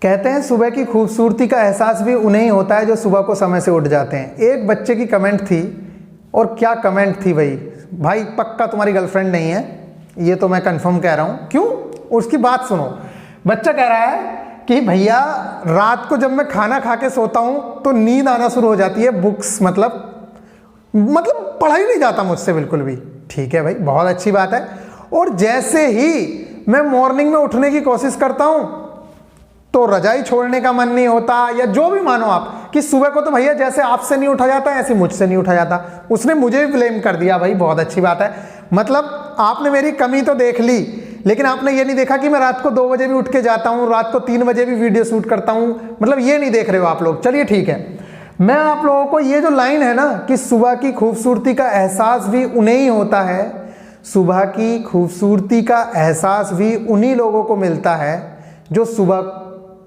कहते हैं सुबह की खूबसूरती का एहसास भी उन्हें ही होता है जो सुबह को समय से उठ जाते हैं। एक बच्चे की कमेंट थी, और क्या कमेंट थी भाई पक्का तुम्हारी गर्लफ्रेंड नहीं है, ये तो मैं कंफर्म कह रहा हूँ। क्यों? उसकी बात सुनो। बच्चा कह रहा है कि भैया रात को जब मैं खाना खा के सोता हूँ तो नींद आना शुरू हो जाती है, बुक्स मतलब पढ़ा ही नहीं जाता मुझसे बिल्कुल भी। ठीक है भाई, बहुत अच्छी बात है। और जैसे ही मैं मॉर्निंग में उठने की कोशिश करता हूँ तो रजाई छोड़ने का मन नहीं होता, या जो भी मानो आप कि सुबह को तो भैया जैसे आपसे नहीं उठा जाता ऐसे मुझसे नहीं उठा जाता। उसने मुझे भी ब्लेम कर दिया। भाई बहुत अच्छी बात है, मतलब आपने मेरी कमी तो देख ली, लेकिन आपने ये नहीं देखा कि मैं रात को 2 बजे भी उठ के जाता हूँ, रात को 3 बजे भी वीडियो शूट करता हूँ, मतलब ये नहीं देख रहे हो आप लोग। चलिए ठीक है, मैं आप लोगों को ये जो लाइन है ना कि सुबह की खूबसूरती का एहसास भी उन्हें ही होता है, सुबह की खूबसूरती का एहसास भी उन्हीं लोगों को मिलता है जो सुबह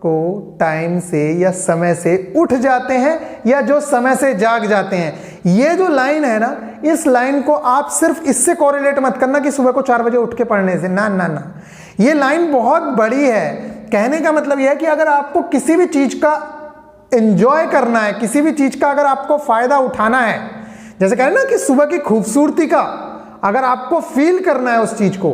को टाइम से या समय से उठ जाते हैं या जो समय से जाग जाते हैं। ये जो लाइन है ना, इस लाइन को आप सिर्फ इससे कोरिलेट मत करना कि सुबह को 4 बजे उठ के पढ़ने से, ना ना ना, ये लाइन बहुत बड़ी है। कहने का मतलब यह है कि अगर आपको किसी भी चीज का एंजॉय करना है, किसी भी चीज का अगर आपको फायदा उठाना है, जैसे कह रहे ना कि सुबह की खूबसूरती का अगर आपको फील करना है उस चीज को,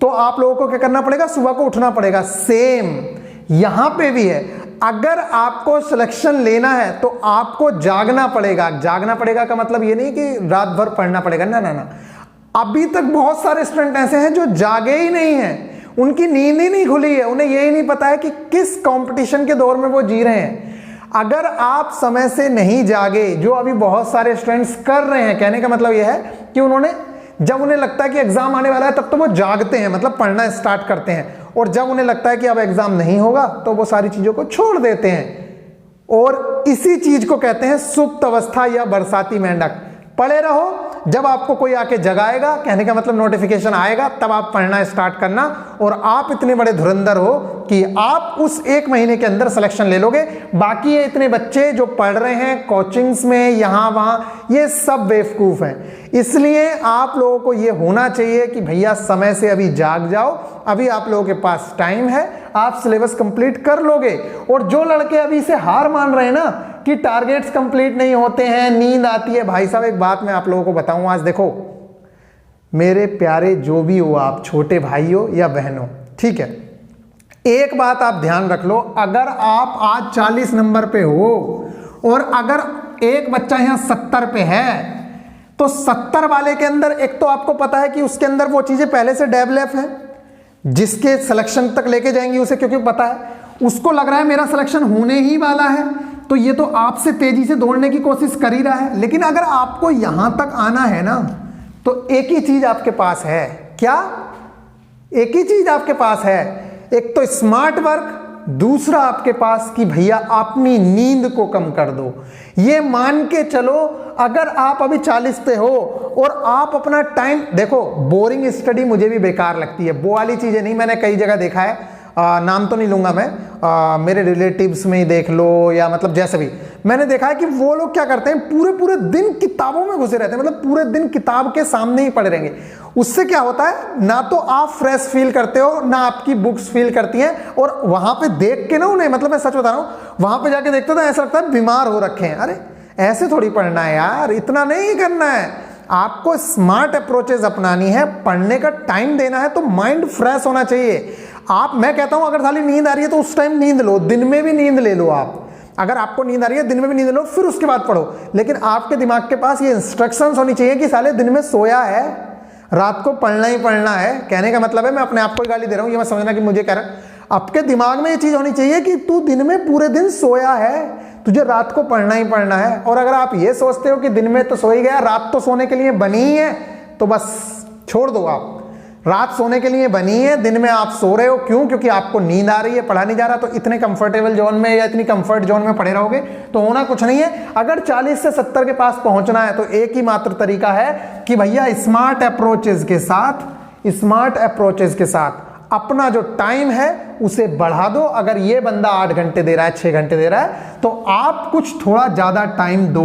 तो आप लोगों को क्या करना पड़ेगा? सुबह को उठना पड़ेगा। सेम यहां पे भी है, अगर आपको सिलेक्शन लेना है तो आपको जागना पड़ेगा। जागना पड़ेगा का मतलब ये नहीं कि रात भर पढ़ना पड़ेगा, ना ना ना। अभी तक बहुत सारे स्टूडेंट ऐसे हैं जो जागे ही नहीं हैं, उनकी नींद ही नहीं खुली है, उन्हें यही नहीं पता है कि किस कंपटीशन के दौर में वो जी रहे हैं। अगर आप समय से नहीं जागे, जो अभी बहुत सारे स्टूडेंट्स कर रहे हैं, कहने का मतलब यह है कि उन्होंने जब उन्हें लगता है कि एग्जाम आने वाला है तब तो वो जागते हैं, मतलब पढ़ना स्टार्ट करते हैं, और जब उन्हें लगता है कि अब एग्जाम नहीं होगा तो वो सारी चीजों को छोड़ देते हैं। और इसी चीज को कहते हैं सुप्त अवस्था या बरसाती मेंढक। पढ़े रहो, जब आपको कोई आके जगाएगा, कहने का मतलब नोटिफिकेशन आएगा, तब आप पढ़ना स्टार्ट करना। और आप इतने बड़े धुरंधर हो कि आप उस 1 महीने के अंदर सिलेक्शन ले लोगे। बाकी ये इतने बच्चे जो पढ़ रहे हैं कोचिंग्स में, यहां वहां, ये सब बेवकूफ हैं। इसलिए आप लोगों को ये होना चाहिए कि भैया समय से अभी जाग जाओ, अभी आप लोगों के पास टाइम है, आप सिलेबस कंप्लीट कर लोगे। और जो लड़के अभी से हार मान रहे हैं ना कि टारगेट्स कंप्लीट नहीं होते हैं, नींद आती है, भाई साहब एक बात मैं आप लोगों को बताऊं, आज देखो मेरे प्यारे जो भी हो आप, छोटे भाई हो या बहन हो, ठीक है, एक बात आप ध्यान रख लो, अगर आप आज 40 नंबर पे हो और अगर एक बच्चा यहां 70 पे है, तो 70 वाले के अंदर एक तो आपको पता है कि उसके अंदर वो चीजें पहले से डेवलप है जिसके सिलेक्शन तक लेके जाएंगी उसे, क्योंकि पता है उसको लग रहा है मेरा सिलेक्शन होने ही वाला है, तो ये तो आपसे तेजी से दौड़ने की कोशिश कर ही रहा है। लेकिन अगर आपको यहां तक आना है ना, तो एक ही चीज आपके पास है। क्या? एक ही चीज आपके पास है, एक तो स्मार्ट वर्क, दूसरा आपके पास कि भैया अपनी नींद को कम कर दो। ये मान के चलो, अगर आप अभी 40 पे हो और आप अपना टाइम देखो, बोरिंग स्टडी मुझे भी बेकार लगती है, वो वाली चीजें नहीं, मैंने कई जगह देखा है, नाम तो नहीं लूंगा मैं, मेरे रिलेटिव्स में ही देख लो या मतलब जैसे भी मैंने देखा है कि वो लोग क्या करते हैं, पूरे पूरे दिन किताबों में घुसे रहते हैं, मतलब पूरे दिन किताब के सामने ही पड़े रहेंगे। उससे क्या होता है, ना तो आप फ्रेश फील करते हो, ना आपकी बुक्स फील करती हैं, और वहां पे देख के ना उन्हें, मतलब मैं सच बता रहा हूं, वहां पे जाके देखते तो ऐसा लगता है बीमार हो रखे हैं। अरे ऐसे थोड़ी पढ़ना है यार, इतना नहीं करना है, आपको स्मार्ट अप्रोचेस अपनानी है, पढ़ने का टाइम देना है, तो माइंड फ्रेश होना चाहिए। मैं कहता हूं अगर खाली नींद आ रही है तो उस टाइम नींद लो, दिन में भी नींद ले लो आप, अगर आपको नींद आ रही है दिन में भी नींद लो, फिर उसके बाद पढ़ो। लेकिन आपके दिमाग के पास ये इंस्ट्रक्शंस होनी चाहिए कि साले दिन में सोया है, रात को पढ़ना ही पढ़ना है। कहने का मतलब है, मैं अपने आप को गाली दे रहा हूं, ये मैं समझना कि मुझे कह रहा हूं, आपके दिमाग में ये चीज होनी चाहिए कि तू दिन में पूरे दिन सोया है, तुझे रात को पढ़ना ही पढ़ना है। और अगर आप ये सोचते हो कि दिन में तो सो ही गया, रात तो सोने के लिए बनी ही है, तो बस छोड़ दो, आप रात सोने के लिए बनी है, दिन में आप सो रहे हो। क्यों? क्योंकि आपको नींद आ रही है, पढ़ा नहीं जा रहा, तो इतने कंफर्टेबल जोन में या इतनी कंफर्ट जोन में पड़े रहोगे तो होना कुछ नहीं है। अगर 40 से 70 के पास पहुंचना है तो एक ही मात्र तरीका है कि भैया स्मार्ट अप्रोचेस के साथ अपना जो टाइम है उसे बढ़ा दो। अगर ये बंदा 8 घंटे दे रहा है, 6 घंटे दे रहा है, तो आप कुछ थोड़ा ज्यादा टाइम दो,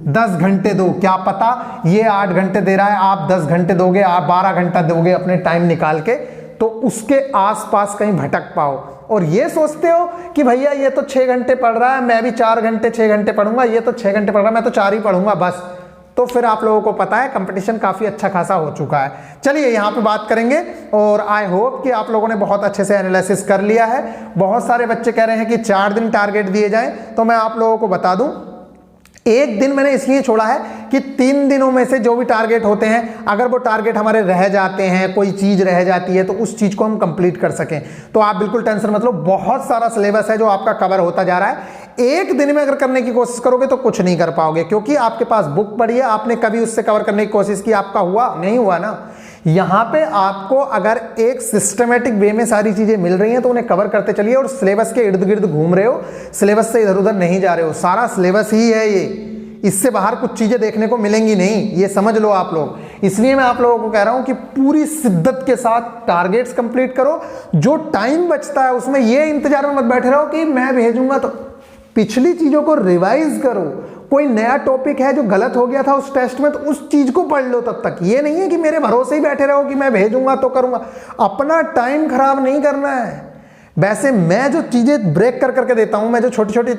10 घंटे दो। क्या पता ये 8 घंटे दे रहा है, आप 10 घंटे दोगे, आप 12 घंटा दोगे अपने टाइम निकाल के, तो उसके आसपास कहीं भटक पाओ और ये सोचते हो कि भैया ये तो 6 घंटे पढ़ रहा है, मैं भी 4 घंटे 6 घंटे पढ़ूंगा, ये तो 6 घंटे पढ़ रहा है, मैं तो 4 ही पढ़ूंगा बस, तो फिर आप लोगों को पता है कंपटीशन काफी अच्छा खासा हो चुका है। चलिए यहाँ पे बात करेंगे, और आई होप कि आप लोगों ने बहुत अच्छे से एनालिसिस कर लिया है। बहुत सारे बच्चे कह रहे हैं कि 4 दिन टारगेट दिए जाएं, तो मैं आप लोगों को बता दूं, एक दिन मैंने इसलिए छोड़ा है कि 3 दिनों में से जो भी टारगेट होते हैं, अगर वो टारगेट हमारे रह जाते हैं, कोई चीज रह जाती है, तो उस चीज को हम कंप्लीट कर सकें। तो आप बिल्कुल टेंशन मत लो, बहुत सारा सिलेबस है जो आपका कवर होता जा रहा है। एक दिन में अगर करने की कोशिश करोगे तो कुछ नहीं कर पाओगे, क्योंकि आपके पास बुक पड़ी है, आपने कभी उससे कवर करने की कोशिश की, आपका हुआ नहीं हुआ ना। यहां पे आपको अगर एक सिस्टमेटिक वे में सारी चीजें मिल रही हैं तो उन्हें कवर करते चलिए, और सिलेबस के इर्द गिर्द घूम रहे हो, सिलेबस से इधर उधर नहीं जा रहे हो, सारा सिलेबस ही है ये, इससे बाहर कुछ चीजें देखने को मिलेंगी नहीं, ये समझ लो आप लोग। इसलिए मैं आप लोगों को कह रहा हूं कि पूरी शिद्दत के साथ टारगेट्स कंप्लीट करो। जो टाइम बचता है उसमें ये इंतजार में मत बैठे रहो कि मैं भेजूंगा, तो पिछली चीजों को रिवाइज करो। कोई नया टॉपिक है जो गलत हो गया था उस टेस्ट में, तो उस चीज को पढ़ लो तब तक। ये नहीं है कि मेरे भरोसे ही बैठे रहो कि मैं भेजूंगा तो करूंगा, अपना टाइम खराब नहीं करना है। वैसे मैं जो चीजें ब्रेक कर करके देता हूं, मैं जो छोटी छोटी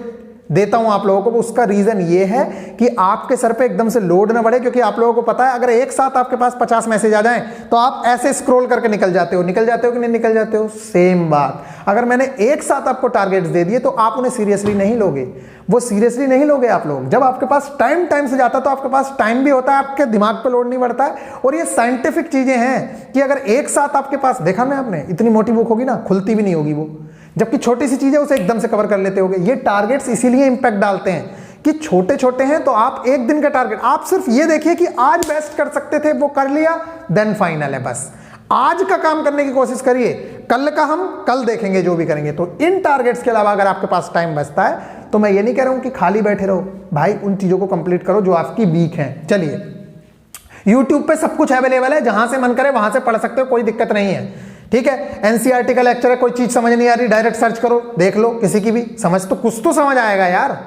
देता हूं आप लोगों को, उसका रीजन ये है कि आपके सर पे एकदम से लोड ना बढ़े, क्योंकि आप लोगों को पता है अगर एक साथ आपके पास 50 मैसेज आ जाएं तो आप ऐसे स्क्रॉल करके निकल जाते हो कि नहीं निकल जाते हो। सेम बात, अगर मैंने एक साथ आपको टारगेट्स दे दिए तो आप उन्हें सीरियसली नहीं लोगे, वो सीरियसली नहीं लोगे आप लोग। जब आपके पास टाइम से जाता है तो आपके पास टाइम भी होता है, आपके दिमाग पे लोड नहीं बढ़ता है। और ये साइंटिफिक चीजें हैं कि अगर एक साथ आपके पास, देखा ना आपने, इतनी मोटी बुक होगी ना, खुलती भी नहीं होगी वो, जबकि छोटी सी चीज है उसे एकदम से कवर कर लेते होगे। ये टारगेट्स इसीलिए इंपैक्ट डालते हैं कि छोटे छोटे हैं, तो आप एक दिन का टारगेट, आप सिर्फ ये देखिए कि आज बेस्ट कर सकते थे, वो कर लिया, देन फाइनल है। बस आज का काम करने की कोशिश करिए, कल का हम कल देखेंगे जो भी करेंगे। तो इन टारगेट्स के अलावा अगर आपके पास टाइम बचता है तो मैं ये नहीं कह रहा हूं कि खाली बैठे रहो भाई, उन चीजों को कंप्लीट करो जो आपकी वीक हैं। चलिए, यूट्यूब पे सब कुछ अवेलेबल है, जहां से मन करे वहां से पढ़ सकते हो, कोई दिक्कत नहीं है, ठीक है। एनसीईआरटी का लेक्चर है, कोई चीज समझ नहीं आ रही, डायरेक्ट सर्च करो, देख लो, किसी की भी समझ तो कुछ तो समझ आएगा यार।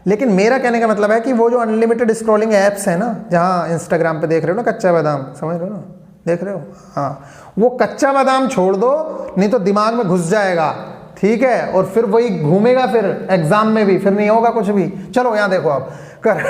लेकिन मेरा कहने का मतलब है कि वो जो अनलिमिटेड स्क्रॉलिंग एप्स है ना, जहां इंस्टाग्राम पे देख रहे हो ना कच्चा बादाम, समझ रहे हो ना, देख रहे हो, हाँ, वो कच्चा बादाम छोड़ दो, नहीं तो दिमाग में घुस जाएगा, ठीक है, और फिर वही घूमेगा, फिर एग्जाम में भी फिर नहीं होगा कुछ भी। चलो यहाँ देखो आप कर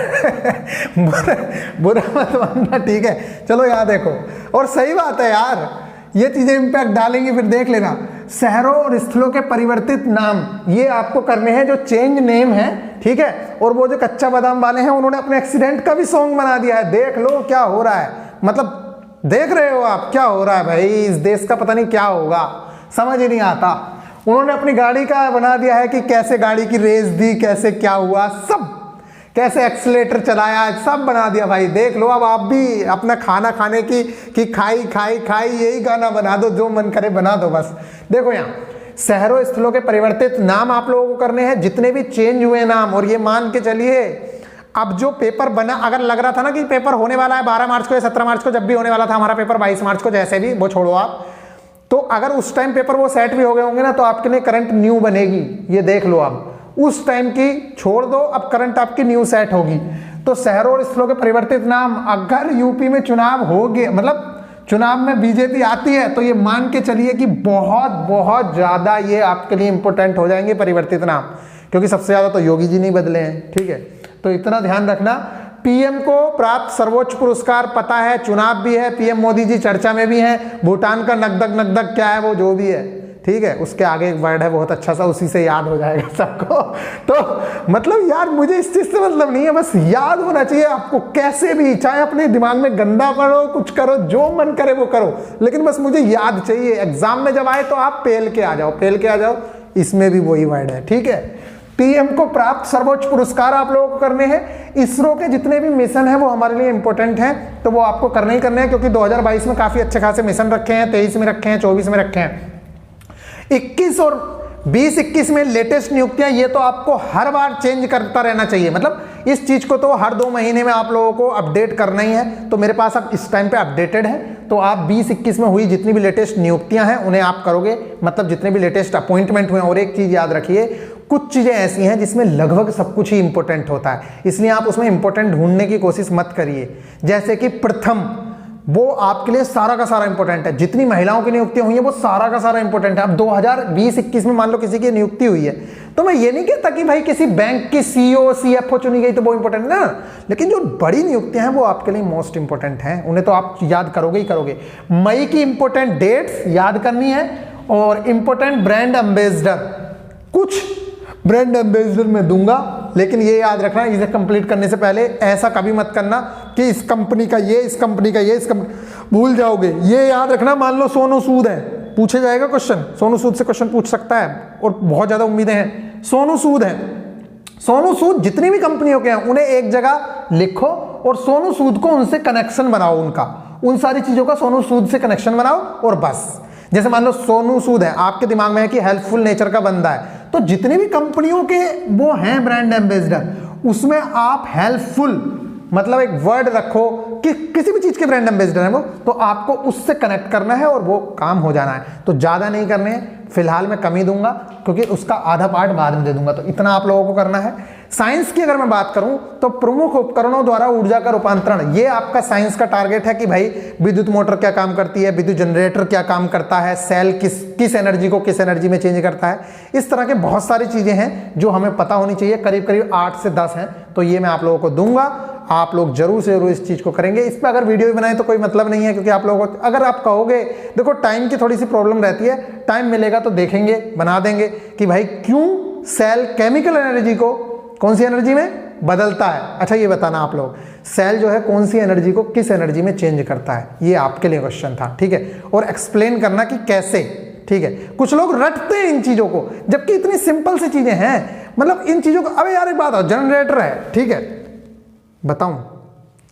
बुरा मत मानना, ठीक है, चलो यहाँ देखो। और सही बात है यार, ये चीजें इंपैक्ट डालेंगी, फिर देख लेना। शहरों और स्थलों के परिवर्तित नाम, ये आपको करने हैं, जो चेंज नेम है, ठीक है। और वो जो कच्चा बादाम वाले हैं, उन्होंने अपने एक्सीडेंट का भी सॉन्ग बना दिया है, देख लो क्या हो रहा है। मतलब देख रहे हो आप क्या हो रहा है भाई, इस देश का पता नहीं क्या होगा, समझ ही नहीं आता। उन्होंने अपनी गाड़ी का बना दिया है कि कैसे गाड़ी की रेस दी, कैसे क्या हुआ, सब कैसे एक्सीलेटर चलाया, सब बना दिया भाई। देख लो, अब आप भी अपना खाना खाने की कि खाई खाई खाई यही गाना बना दो, जो मन करे बना दो बस। देखो यहाँ शहरों स्थलों के परिवर्तित नाम आप लोगों को करने हैं, जितने भी चेंज हुए नाम। और ये मान के चलिए, अब जो पेपर बना, अगर लग रहा था ना कि पेपर होने वाला है 12 मार्च को या 17 मार्च को, जब भी होने वाला था हमारा पेपर 22 मार्च को, जैसे भी, वो छोड़ो आप, तो अगर उस टाइम पेपर वो सेट भी हो गए होंगे ना, तो आपके लिए करंट न्यू बनेगी। ये देख लो, आप उस टाइम की छोड़ दो, अब करंट आपकी न्यू सेट होगी। तो शहरों और स्थलों के परिवर्तित नाम, अगर यूपी में चुनाव हो गए, मतलब चुनाव में बीजेपी आती है, तो ये मान के चलिए कि बहुत बहुत ज्यादा ये आपके लिए इंपॉर्टेंट हो जाएंगे परिवर्तित नाम, क्योंकि सबसे ज्यादा तो योगी जी नहीं बदले हैं, ठीक है। तो इतना ध्यान रखना। पीएम को प्राप्त सर्वोच्च पुरस्कार पता है, चुनाव भी है, पीएम मोदी जी चर्चा में भी हैं। भूटान का नकदक नकदक क्या है, वो जो भी है, ठीक है, उसके आगे एक वर्ड है बहुत अच्छा सा, उसी से याद हो जाएगा सबको। तो मतलब यार, मुझे इस चीज से मतलब नहीं है, बस याद होना चाहिए आपको, कैसे भी, चाहे अपने दिमाग में गंदा पढ़ो, कुछ करो, जो मन करे वो करो, लेकिन बस मुझे याद चाहिए। एग्जाम में जब आए तो आप पेल के आ जाओ, पेल के आ जाओ, इसमें भी वही वर्ड है, ठीक है। पीएम को प्राप्त सर्वोच्च पुरस्कार आप लोगों को करने हैं। इसरो के जितने भी मिशन हैं वो हमारे लिए इंपॉर्टेंट हैं, तो वो आपको करने ही करने हैं, क्योंकि 2022 में काफी अच्छे खासे मिशन रखे हैं, 23 में रखे हैं, 24 में रखे हैं, 21 और 20-21 में लेटेस्ट नियुक्तियां, ये तो आपको हर बार चेंज करता रहना चाहिए। मतलब इस चीज को तो हर 2 महीने में आप लोगों को अपडेट करना ही है। तो मेरे पास अब इस टाइम पे अपडेटेड है, तो आप 20-21 में हुई जितनी भी लेटेस्ट नियुक्तियां हैं उन्हें आप करोगे, मतलब जितने भी लेटेस्ट अपॉइंटमेंट हुए। और एक चीज याद रखिए, कुछ चीजें ऐसी हैं जिसमें लगभग सब कुछ ही इंपॉर्टेंट होता है, इसलिए आप उसमें इंपॉर्टेंट ढूंढने की कोशिश मत करिए। जैसे कि वो आपके लिए सारा का सारा इंपॉर्टेंट है। जितनी महिलाओं की नियुक्तियां हुई है वो सारा का सारा इंपॉर्टेंट है। अब 2020-21 में मान लो किसी की नियुक्ति हुई है, तो मैं ये नहीं कहता कि भाई किसी बैंक की सीईओ सीएफओ चुनी गई तो वो इंपॉर्टेंट ना, लेकिन जो बड़ी नियुक्तियां हैं वो आपके लिए मोस्ट इंपॉर्टेंट हैं, उन्हें तो आप याद करोगे ही करोगे। मई की इंपॉर्टेंट डेट्स याद करनी है, और इंपॉर्टेंट ब्रांड एम्बेसडर, कुछ ब्रांड एम्बेसडर मैं दूंगा, लेकिन ये याद रखना इसे कंप्लीट करने से पहले ऐसा कभी मत करना कि इस कंपनी का ये, इस कंपनी का ये, भूल जाओगे। ये याद रखना, मान लो सोनू सूद है, पूछे जाएगा क्वेश्चन, सोनू सूद से क्वेश्चन पूछ सकता है और बहुत ज्यादा उम्मीदें हैं। सोनू सूद है, सोनू सूद जितनी भी कंपनियों के हैं उन्हें एक जगह लिखो और सोनू सूद को उनसे कनेक्शन बनाओ, उन सारी चीजों का सोनू सूद से कनेक्शन बनाओ और बस। जैसे मान लो सोनू सूद है, आपके दिमाग में है कि हेल्पफुल नेचर का बंदा है, तो जितनी भी कंपनियों के वो हैं ब्रांड एम्बेसडर, उसमें आप हेल्पफुल मतलब एक वर्ड रखो कि किसी भी चीज के ब्रांड एम्बेसडर है वो, तो आपको उससे कनेक्ट करना है और वो काम हो जाना है। तो ज्यादा नहीं करने हैं, फिलहाल मैं कम ही दूंगा क्योंकि उसका आधा पार्ट बाद में दे दूंगा, तो इतना आप लोगों को करना है। साइंस की अगर मैं बात करूं तो प्रमुख उपकरणों द्वारा ऊर्जा का रूपांतरण, ये आपका साइंस का टारगेट है कि भाई विद्युत मोटर क्या काम करती है, विद्युत जनरेटर क्या काम करता है, सेल किस एनर्जी को किस एनर्जी में चेंज करता है। इस तरह के बहुत सारी चीजें हैं जो हमें पता होनी चाहिए, करीब करीब 8 से 10 हैं, तो ये मैं आप लोगों को दूंगा। आप लोग जरूर से जरूर इस चीज को करेंगे। इस पर अगर वीडियो भी बनाए तो कोई मतलब नहीं है, क्योंकि आप लोगों को अगर आप कहोगे, देखो टाइम की थोड़ी सी प्रॉब्लम रहती है, टाइम मिलेगा तो देखेंगे, बना देंगे कि भाई क्यों सेल केमिकल एनर्जी को कौन सी एनर्जी में बदलता है। अच्छा ये बताना आप लोग, सेल जो है कौन सी एनर्जी को किस एनर्जी में चेंज करता है, ये आपके लिए क्वेश्चन था, ठीक है। और एक्सप्लेन करना कि कैसे, ठीक है। कुछ लोग रटते हैं इन चीजों को, जबकि इतनी सिंपल सी चीजें हैं, मतलब इन चीजों को। अबे यार एक बात हो, जनरेटर है, ठीक है, बताऊं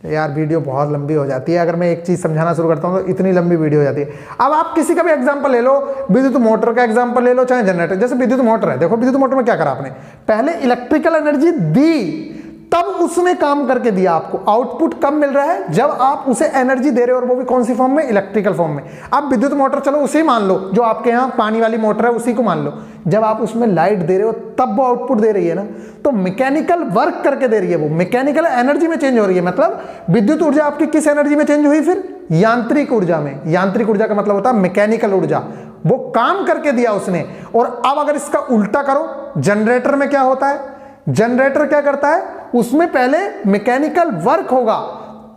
यार वीडियो बहुत लंबी हो जाती है, अगर मैं एक चीज समझाना शुरू करता हूं तो इतनी लंबी वीडियो हो जाती है। अब आप किसी का भी एग्जांपल ले लो, विद्युत मोटर का एग्जांपल ले लो चाहे जनरेटर। जैसे विद्युत मोटर है, देखो विद्युत मोटर में क्या करा आपने, पहले इलेक्ट्रिकल एनर्जी दी, तब उसने काम करके दिया आपको। आउटपुट कब मिल रहा है, जब आप उसे एनर्जी दे रहे हो, और वो भी कौन सी फॉर्म में, इलेक्ट्रिकल फॉर्म में। अब विद्युत मोटर चलो उसे मान लो, जो आपके यहाँ पानी वाली मोटर है उसी को मान लो, जब आप उसमें लाइट दे रहे हो तब वो आउटपुट दे रही है ना, तो मैकेनिकल वर्क करके दे रही है, वो मैकेनिकल एनर्जी में चेंज हो रही है। मतलब विद्युत ऊर्जा आपकी किस एनर्जी में चेंज हुई, फिर यांत्रिक ऊर्जा में। यांत्रिक ऊर्जा का मतलब होता है मैकेनिकल ऊर्जा, वो काम करके दिया उसने। और अब अगर इसका उल्टा करो, जनरेटर में क्या होता है, जनरेटर क्या करता है, उसमें पहले मैकेनिकल वर्क होगा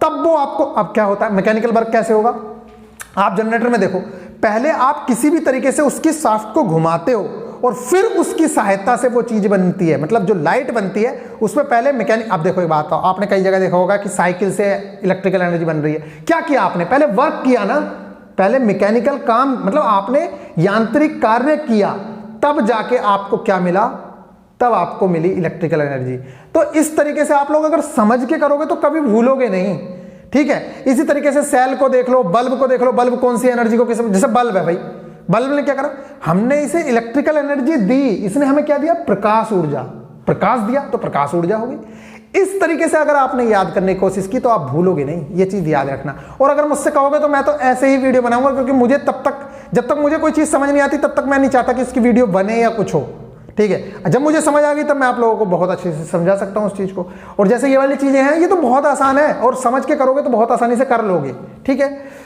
तब वो आपको, अब क्या होता है मैकेनिकल वर्क कैसे होगा, आप जनरेटर में देखो, पहले आप किसी भी तरीके से उसकी शाफ्ट को घुमाते हो और फिर उसकी सहायता से वो चीज बनती है, मतलब जो लाइट बनती है उसमें पहले मैकेनिक। अब देखो एक बात, आपने कई जगह देखा होगा कि साइकिल से इलेक्ट्रिकल एनर्जी बन रही है, क्या किया आपने, पहले वर्क किया ना, पहले मैकेनिकल काम, मतलब आपने यांत्रिक कार्य किया, तब जाके आपको क्या मिला, तब आपको मिली इलेक्ट्रिकल एनर्जी। तो इस तरीके से आप लोग अगर समझ के करोगे तो कभी भूलोगे नहीं, ठीक है। इसी तरीके से सेल को देख लो, बल्ब को देख लो, बल्ब कौन सी एनर्जी को किस, जैसे बल्ब है भाई, बल्ब ने क्या करा, हमने इसे इलेक्ट्रिकल एनर्जी दी, इसने हमें क्या दिया, प्रकाश ऊर्जा, प्रकाश दिया तो प्रकाश ऊर्जा होगी। इस तरीके से अगर आपने याद करने की कोशिश की तो आप भूलोगे नहीं, ये चीज याद रखना। और अगर मुझसे कहोगे तो मैं तो ऐसे ही वीडियो बनाऊंगा, क्योंकि मुझे तब तक, जब तक मुझे कोई चीज समझ नहीं आती तब तक मैं नहीं चाहता कि इसकी वीडियो बने या कुछ हो, ठीक है। जब मुझे समझ आ गई तब मैं आप लोगों को बहुत अच्छे से समझा सकता हूं उस चीज को। और जैसे ये वाली चीजें हैं, ये तो बहुत आसान है, और समझ के करोगे तो बहुत आसानी से कर लोगे, ठीक है।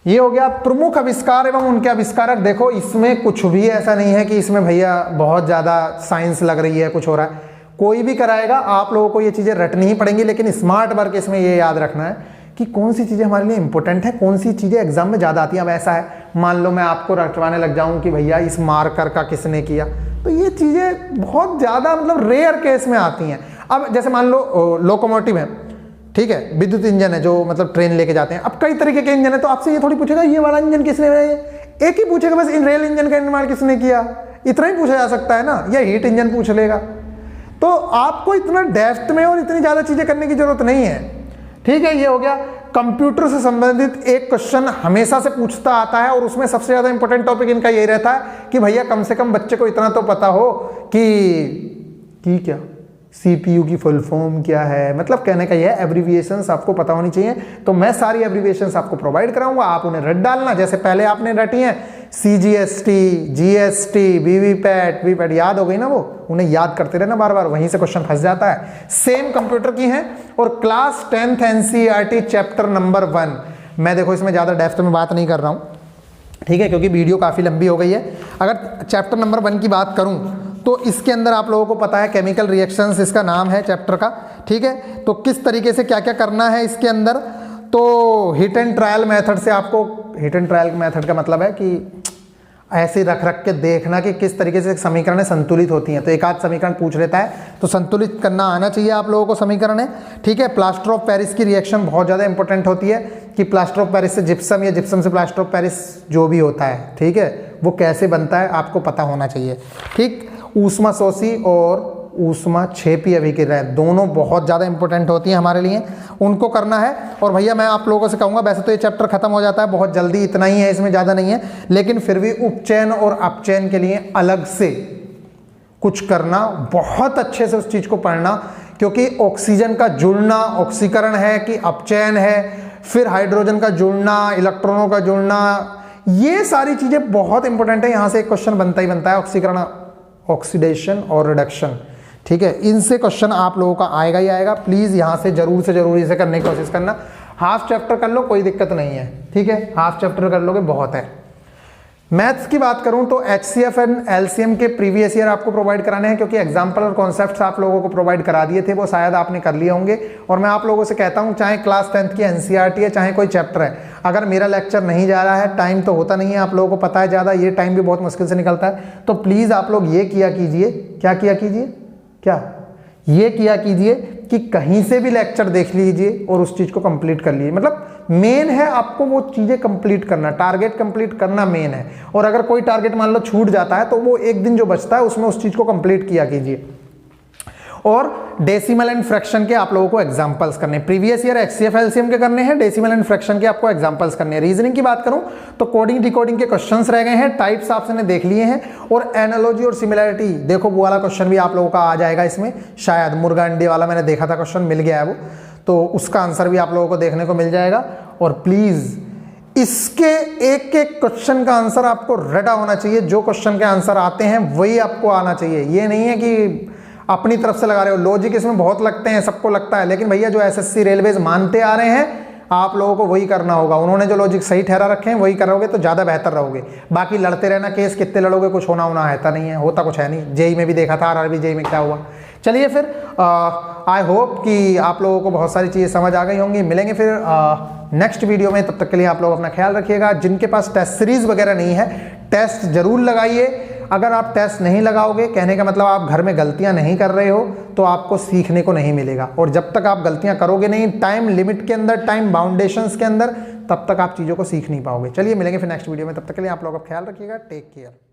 ये हो गया प्रमुख आविष्कार एवं उनके आविष्कारक। देखो इसमें कुछ भी ऐसा नहीं है कि इसमें भैया बहुत ज्यादा साइंस लग रही है, कुछ हो रहा है, कोई भी कराएगा, आप लोगों को ये चीजें रटनी ही पड़ेंगी। लेकिन स्मार्ट वर्क इसमें ये याद रखना है कि कौन सी चीजें हमारे लिए इंपॉर्टेंट है, कौन सी चीजें एग्जाम में ज्यादा आती हैं। अब ऐसा है, मान लो मैं आपको रटवाने लग जाऊं कि भैया इस मार्कर का किसने किया, तो ये चीजें बहुत ज्यादा मतलब रेयर केस में आती हैं। अब जैसे मान लो लोकोमोटिव है, ठीक है, विद्युत इंजन है जो मतलब ट्रेन लेके जाते हैं। अब कई तरीके के इंजन है, तो आपसे ये थोड़ी पूछेगा ये वाला इंजन किसने बनाया, एक ही पूछेगा बस, इन रेल इंजन का निर्माण किसने किया, इतना ही पूछा जा सकता है ना, या हीट इंजन पूछ लेगा। तो आपको इतना डेप्थ में और इतनी ज्यादा चीजें करने की जरूरत नहीं है, ठीक है। ये हो गया कंप्यूटर से संबंधित एक क्वेश्चन हमेशा से पूछता आता है, और उसमें सबसे ज्यादा इंपॉर्टेंट टॉपिक इनका यही रहता है कि भैया कम से कम बच्चे को इतना तो पता हो कि क्या सीपीयू की फुल फॉर्म क्या है। मतलब कहने का यह एब्रीविएशंस आपको पता होनी चाहिए, तो मैं सारी एब्रीविएशंस आपको प्रोवाइड कराऊंगा, आप उन्हें रट डालना। जैसे पहले आपने रटी हैं CGST, GST, वीवीपैट, वीपैट याद हो गई ना, वो उन्हें याद करते रहना बार बार, वहीं से क्वेश्चन फंस जाता है। सेम कंप्यूटर की हैं, और class 10th NCERT chapter number 1 मैं देखो इसमें ज़्यादा डेप्थ में बात नहीं कर रहा हूँ, ठीक है, क्योंकि वीडियो काफ़ी लंबी हो गई है। अगर चैप्टर नंबर 1 की बात करूं तो इसके अंदर आप लोगों को पता है केमिकल रिएक्शंस इसका नाम है चैप्टर का, ठीक है। तो किस तरीके से क्या क्या करना है इसके अंदर, तो हिट एंड ट्रायल मेथड से आपको, हिट एंड ट्रायल मेथड का मतलब है कि ऐसे रख रख के देखना कि किस तरीके से समीकरणें संतुलित होती हैं। तो एक आध समीकरण पूछ लेता है तो संतुलित करना आना चाहिए आप लोगों को समीकरण, ठीक है। प्लास्टर ऑफ पेरिस की रिएक्शन बहुत ज़्यादा इंपॉर्टेंट होती है कि प्लास्टर ऑफ पेरिस से जिप्सम या जिप्सम से प्लास्टर ऑफ पेरिस जो भी होता है, ठीक है, वो कैसे बनता है आपको पता होना चाहिए, ठीक। ऊष्मा शोषी और ऊष्मा क्षेपी अभिक्रियाएं दोनों बहुत ज़्यादा इंपॉर्टेंट होती हैं हमारे लिए, उनको करना है। और भैया मैं आप लोगों से कहूँगा, वैसे तो ये चैप्टर खत्म हो जाता है बहुत जल्दी, इतना ही है इसमें, ज़्यादा नहीं है, लेकिन फिर भी उपचयन और अपचयन के लिए अलग से कुछ करना, बहुत अच्छे से उस चीज़ को पढ़ना, क्योंकि ऑक्सीजन का जुड़ना ऑक्सीकरण है कि अपचयन है, फिर हाइड्रोजन का जुड़ना, इलेक्ट्रॉनों का जुड़ना, ये सारी चीज़ें बहुत इंपॉर्टेंट है। यहाँ से एक क्वेश्चन बनता ही बनता है, ऑक्सीकरण, ऑक्सीडेशन और रिडक्शन, ठीक है, इनसे क्वेश्चन आप लोगों का आएगा ही आएगा। प्लीज़ यहाँ से जरूर इसे करने की कोशिश करना। हाफ चैप्टर कर लो, कोई दिक्कत नहीं है, ठीक है, हाफ चैप्टर कर लोगे बहुत है। मैथ्स की बात करूं तो HCF एंड LCM के प्रीवियस ईयर आपको प्रोवाइड कराने हैं, क्योंकि एग्जाम्पल और कॉन्सेप्ट्स आप लोगों को प्रोवाइड करा दिए थे, वो शायद आपने कर लिए होंगे। और मैं आप लोगों से कहता हूं, चाहे क्लास 10th की NCERT है, चाहे कोई चैप्टर है, अगर मेरा लेक्चर नहीं जा रहा है, टाइम तो होता नहीं है, आप लोगों को पता है ज़्यादा, ये टाइम भी बहुत मुश्किल से निकलता है, तो प्लीज़ आप लोग ये किया कीजिए, क्या किया कीजिए, क्या ये किया कीजिए कि कहीं से भी लेक्चर देख लीजिए और उस चीज़ को कंप्लीट कर लीजिए। मतलब मेन है आपको वो चीज़ें कंप्लीट करना, टारगेट कंप्लीट करना मेन है। और अगर कोई टारगेट मान लो छूट जाता है तो वो एक दिन जो बचता है उसमें उस चीज़ को कंप्लीट किया कीजिए। और डेसिमल एंड फ्रैक्शन के आप लोगों को एग्जांपल्स करने, प्रीवियस ईयर HCF LCM के करने हैं, डेसिमल एंड फ्रैक्शन के आपको एग्जांपल्स करने हैं। रीजनिंग की बात करूं तो कोडिंग डिकोडिंग के क्वेश्चंस रह गए हैं, टाइप्स आपने देख लिए हैं, और एनालॉजी और सिमिलैरिटी देखो, वो वाला क्वेश्चन भी आप लोगों का आ जाएगा इसमें, शायद मुर्गा अंडे वाला मैंने देखा था क्वेश्चन, मिल गया है वो, तो उसका आंसर भी आप लोगों को देखने को मिल जाएगा। और प्लीज इसके एक एक क्वेश्चन का आंसर आपको रटा होना चाहिए, जो क्वेश्चन के आंसर आते हैं वही आपको आना चाहिए। ये नहीं है कि अपनी तरफ से लगा रहे हो, लॉजिक इसमें बहुत लगते हैं, सबको लगता है, लेकिन भैया जो SSC रेलवेज मानते आ रहे हैं आप लोगों को वही करना होगा। उन्होंने जो लॉजिक सही ठहरा रखे हैं वही करोगे तो ज़्यादा बेहतर रहोगे। बाकी लड़ते रहना केस, कितने लड़ोगे, कुछ होना रहता नहीं है, होता कुछ है नहीं। जेई में भी देखा था, RRB जेई में क्या हुआ। चलिए फिर आई होप कि आप लोगों को बहुत सारी चीज़ें समझ आ गई होंगी। मिलेंगे फिर नेक्स्ट वीडियो में, तब तक के लिए आप लोग अपना ख्याल रखिएगा। जिनके पास टेस्ट सीरीज वगैरह नहीं है, टेस्ट जरूर लगाइए। अगर आप टेस्ट नहीं लगाओगे, कहने का मतलब आप घर में गलतियां नहीं कर रहे हो, तो आपको सीखने को नहीं मिलेगा। और जब तक आप गलतियां करोगे नहीं टाइम लिमिट के अंदर, टाइम बाउंडेशंस के अंदर, तब तक आप चीज़ों को सीख नहीं पाओगे। चलिए मिलेंगे फिर नेक्स्ट वीडियो में, तब तक के लिए आप लोग ख्याल रखिएगा। Take care.